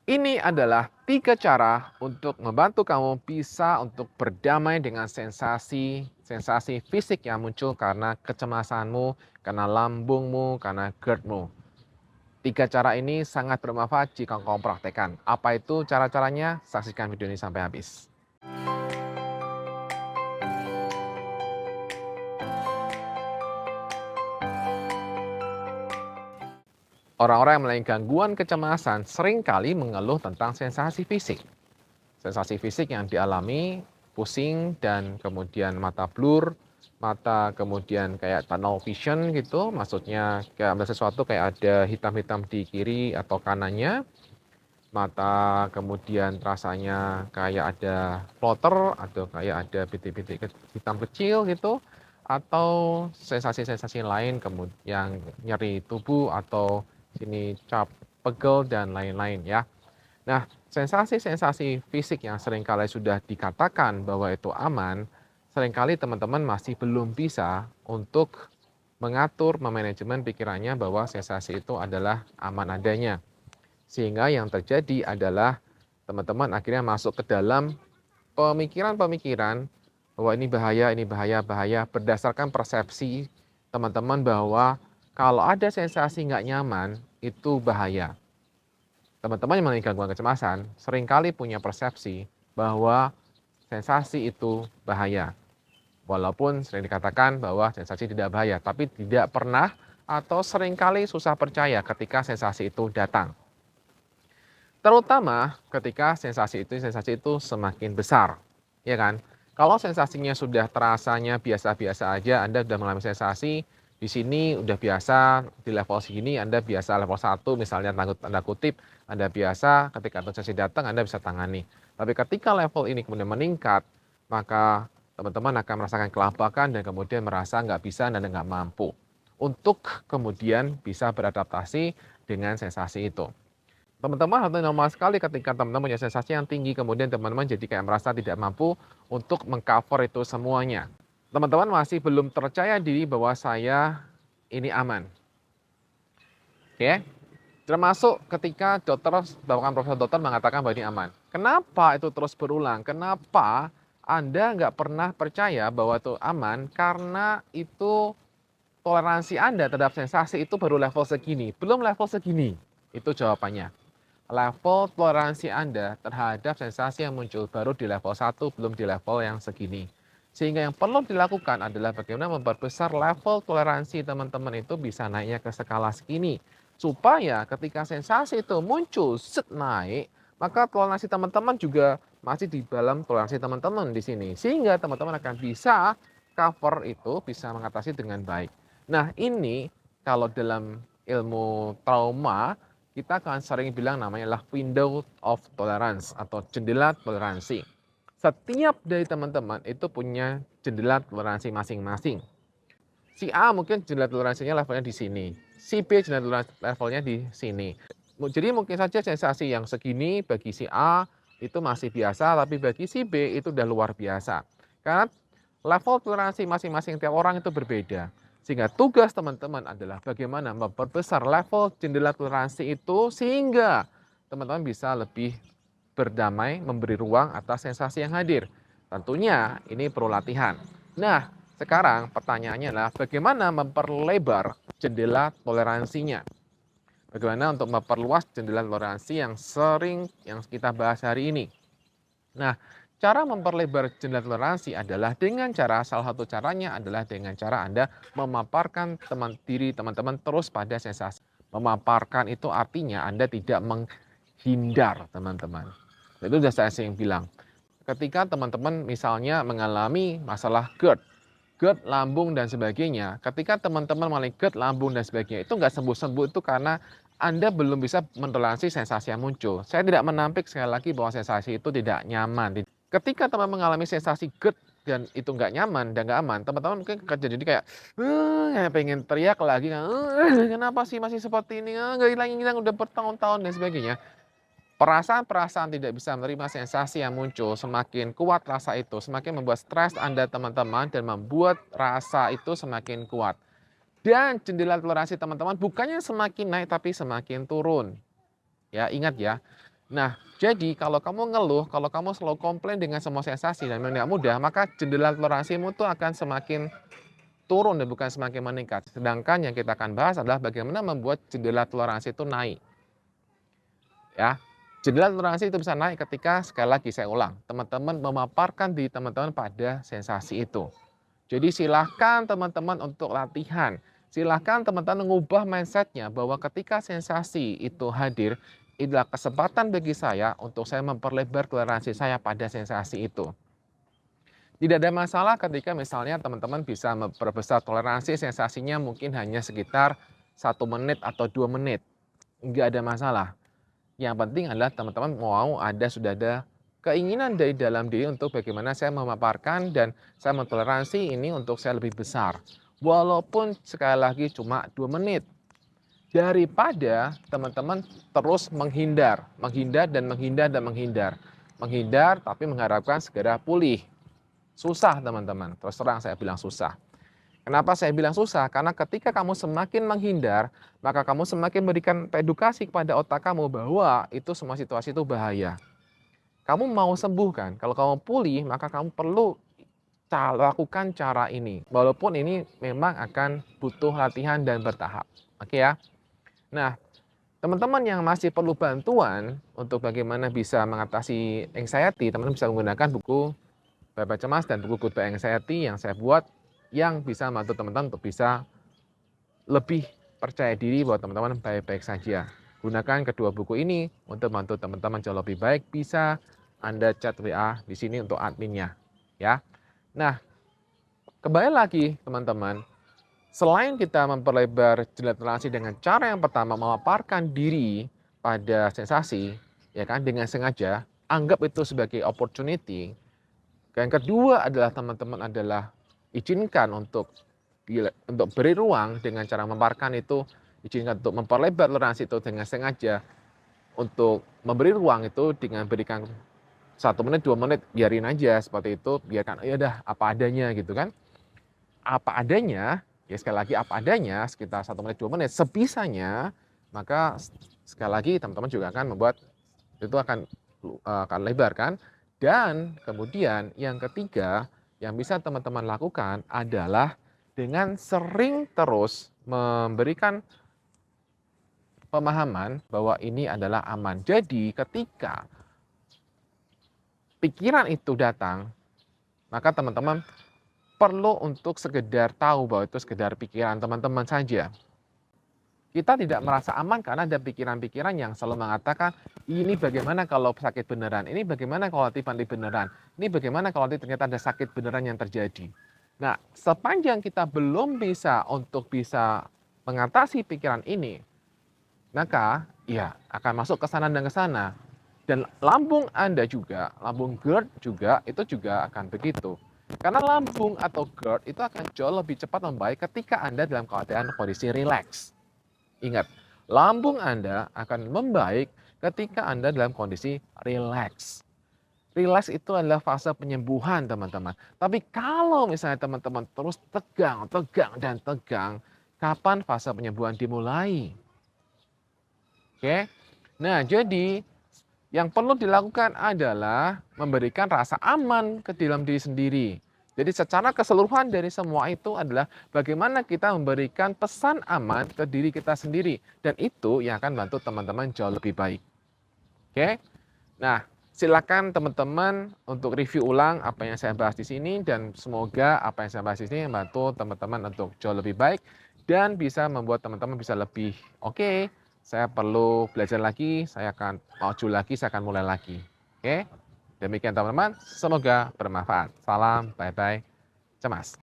Ini adalah 3 cara untuk membantu kamu bisa untuk berdamai dengan sensasi fisik yang muncul karena kecemasanmu, karena lambungmu, karena GERD-mu. 3 cara ini sangat bermanfaat jika kamu praktekkan. Apa itu cara-caranya? Saksikan video ini sampai habis. Orang-orang yang memiliki gangguan kecemasan seringkali mengeluh tentang sensasi fisik. Sensasi fisik yang dialami pusing dan kemudian mata blur, mata kemudian kayak tunnel vision gitu, maksudnya kayak ada sesuatu kayak ada hitam-hitam di kiri atau kanannya, mata kemudian rasanya kayak ada floater atau kayak ada bintik-bintik hitam kecil gitu, atau sensasi-sensasi lain kemudian yang nyeri tubuh atau sini cap, pegel dan lain-lain ya. Nah, sensasi-sensasi fisik yang seringkali sudah dikatakan bahwa itu aman, seringkali teman-teman masih belum bisa untuk mengatur, memanajemen pikirannya bahwa sensasi itu adalah aman adanya. Sehingga yang terjadi adalah teman-teman akhirnya masuk ke dalam pemikiran-pemikiran bahwa ini bahaya, bahaya berdasarkan persepsi teman-teman bahwa kalau ada sensasi nggak nyaman itu bahaya. Teman-teman yang memiliki gangguan kecemasan seringkali punya persepsi bahwa sensasi itu bahaya. Walaupun sering dikatakan bahwa sensasi tidak bahaya, tapi tidak pernah atau seringkali susah percaya ketika sensasi itu datang. Terutama ketika sensasi itu semakin besar, ya kan? Kalau sensasinya sudah terasanya biasa-biasa aja, Anda sudah mengalami sensasi, di sini udah biasa, di level segini Anda biasa level 1 misalnya tanda kutip, Anda biasa ketika sensasi datang Anda bisa tangani. Tapi ketika level ini kemudian meningkat, maka teman-teman akan merasakan kelabakan dan kemudian merasa nggak bisa dan nggak mampu untuk kemudian bisa beradaptasi dengan sensasi itu. Teman-teman hal normal sekali ketika teman-teman punya sensasi yang tinggi, kemudian teman-teman jadi kayak merasa tidak mampu untuk mengcover itu semuanya. Teman-teman masih belum percaya diri bahwa saya ini aman. Oke? Termasuk ketika dokter, bahkan profesor dokter mengatakan bahwa ini aman. Kenapa itu terus berulang? Kenapa Anda nggak pernah percaya bahwa itu aman? Karena itu toleransi Anda terhadap sensasi itu baru level segini, belum level segini. Itu jawabannya. Level toleransi Anda terhadap sensasi yang muncul baru di level 1, belum di level yang segini. Sehingga yang perlu dilakukan adalah bagaimana memperbesar level toleransi teman-teman itu bisa naiknya ke skala segini. Supaya ketika sensasi itu muncul, set naik, maka toleransi teman-teman juga masih di dalam toleransi teman-teman di sini. Sehingga teman-teman akan bisa cover itu, bisa mengatasi dengan baik. Nah ini kalau dalam ilmu trauma, kita akan sering bilang namanya adalah window of tolerance atau jendela toleransi. Setiap dari teman-teman itu punya jendela toleransi masing-masing. Si A mungkin jendela toleransinya levelnya di sini, si B jendela toleransi levelnya di sini. Jadi mungkin saja sensasi yang segini bagi si A itu masih biasa, tapi bagi si B itu udah luar biasa. Karena level toleransi masing-masing tiap orang itu berbeda. Sehingga tugas teman-teman adalah bagaimana memperbesar level jendela toleransi itu sehingga teman-teman bisa lebih berdamai, memberi ruang atas sensasi yang hadir. Tentunya ini perlu latihan. Nah, sekarang pertanyaannya adalah bagaimana memperlebar jendela toleransinya? Bagaimana untuk memperluas jendela toleransi yang kita bahas hari ini? Nah, cara memperlebar jendela toleransi adalah dengan cara salah satu caranya adalah dengan cara Anda memaparkan diri teman-teman terus pada sensasi. Memaparkan itu artinya Anda tidak menghindar teman-teman. Itu sudah saya sering bilang. Ketika teman-teman misalnya mengalami masalah GERD, lambung dan sebagainya, ketika teman-teman mengalami GERD, lambung dan sebagainya, itu nggak sembuh-sembuh itu karena Anda belum bisa mentoleransi sensasi yang muncul. Saya tidak menampik sekali lagi bahwa sensasi itu tidak nyaman. Ketika teman mengalami sensasi GERD dan itu nggak nyaman dan nggak aman, teman-teman mungkin jadi kayak, pengen teriak lagi, kenapa sih masih seperti ini, nggak hilang-hilang udah bertahun-tahun dan sebagainya. Perasaan-perasaan tidak bisa menerima sensasi yang muncul, semakin kuat rasa itu, semakin membuat stres Anda teman-teman dan membuat rasa itu semakin kuat. Dan jendela toleransi teman-teman bukannya semakin naik tapi semakin turun. Ya, ingat ya. Nah, jadi kalau kamu ngeluh, kalau kamu selalu komplain dengan semua sensasi dan tidak mudah, maka jendela toleransimu tuh akan semakin turun dan bukan semakin meningkat. Sedangkan yang kita akan bahas adalah bagaimana membuat jendela toleransi itu naik. Ya, jendela toleransi itu bisa naik ketika sekali lagi saya ulang, teman-teman memaparkan diri teman-teman pada sensasi itu. Jadi silahkan teman-teman untuk latihan, silahkan teman-teman mengubah mindsetnya bahwa ketika sensasi itu hadir, itulah kesempatan bagi saya untuk saya memperlebar toleransi saya pada sensasi itu. Tidak ada masalah ketika misalnya teman-teman bisa memperbesar toleransi sensasinya mungkin hanya sekitar 1 menit atau 2 menit. Nggak ada masalah. Yang penting adalah teman-teman sudah ada keinginan dari dalam diri untuk bagaimana saya memaparkan dan saya mentoleransi ini untuk saya lebih besar. Walaupun sekali lagi cuma 2 menit. Daripada teman-teman terus menghindar, menghindar dan menghindar dan menghindar. Menghindar tapi mengharapkan segera pulih. Susah teman-teman, terus terang saya bilang susah. Kenapa saya bilang susah? Karena ketika kamu semakin menghindar, maka kamu semakin memberikan edukasi kepada otak kamu bahwa itu semua situasi itu bahaya. Kamu mau sembuh kan? Kalau kamu pulih, maka kamu perlu lakukan cara ini. Walaupun ini memang akan butuh latihan dan bertahap. Oke ya? Nah, teman-teman yang masih perlu bantuan untuk bagaimana bisa mengatasi anxiety, teman-teman bisa menggunakan buku Bye-Bye Cemas dan buku Goodbye Anxiety yang saya buat yang bisa membantu teman-teman untuk bisa lebih percaya diri bahwa teman-teman baik-baik saja. Gunakan kedua buku ini untuk membantu teman-teman jauh lebih baik. Bisa Anda chat WA di sini untuk adminnya, ya. Nah, kembali lagi teman-teman, selain kita memperlebar jendela toleransi dengan cara yang pertama memaparkan diri pada sensasi, ya kan, dengan sengaja, anggap itu sebagai opportunity. Yang kedua adalah teman-teman adalah izinkan untuk beri ruang dengan cara memaparkan itu, izinkan untuk memperlebar toleransi itu dengan sengaja untuk memberi ruang itu dengan berikan 1 menit, 2 menit, biarin aja seperti itu, biarkan ya udah apa adanya gitu kan. Apa adanya, ya sekali lagi apa adanya sekitar 1 menit, 2 menit sebisanya, maka sekali lagi teman-teman juga akan membuat itu akan lebar kan. Dan kemudian yang ketiga yang bisa teman-teman lakukan adalah dengan sering terus memberikan pemahaman bahwa ini adalah aman. Jadi ketika pikiran itu datang, maka teman-teman perlu untuk sekedar tahu bahwa itu sekedar pikiran teman-teman saja. Kita tidak merasa aman karena ada pikiran-pikiran yang selalu mengatakan, ini bagaimana kalau sakit beneran, ini bagaimana kalau nanti beneran, ini bagaimana kalau nanti ternyata ada sakit beneran yang terjadi. Nah, sepanjang kita belum bisa untuk bisa mengatasi pikiran ini, maka ya akan masuk ke sana dan ke sana. Dan lambung Anda juga, lambung GERD juga, itu juga akan begitu. Karena lambung atau GERD itu akan jauh lebih cepat membaik ketika Anda dalam keadaan kondisi rileks. Ingat, lambung Anda akan membaik ketika Anda dalam kondisi rileks. Rileks itu adalah fase penyembuhan, teman-teman. Tapi kalau misalnya teman-teman terus tegang, tegang, dan tegang, kapan fase penyembuhan dimulai? Oke. Nah, jadi yang perlu dilakukan adalah memberikan rasa aman ke dalam diri sendiri. Jadi secara keseluruhan dari semua itu adalah bagaimana kita memberikan pesan aman ke diri kita sendiri. Dan itu yang akan membantu teman-teman jauh lebih baik. Oke? Nah, silakan teman-teman untuk review ulang apa yang saya bahas di sini. Dan semoga apa yang saya bahas di sini membantu teman-teman untuk jauh lebih baik. Dan bisa membuat teman-teman bisa lebih oke. Saya perlu belajar lagi, saya akan maju lagi, saya akan mulai lagi. Oke? Demikian teman-teman, semoga bermanfaat. Salam, bye-bye, cemas.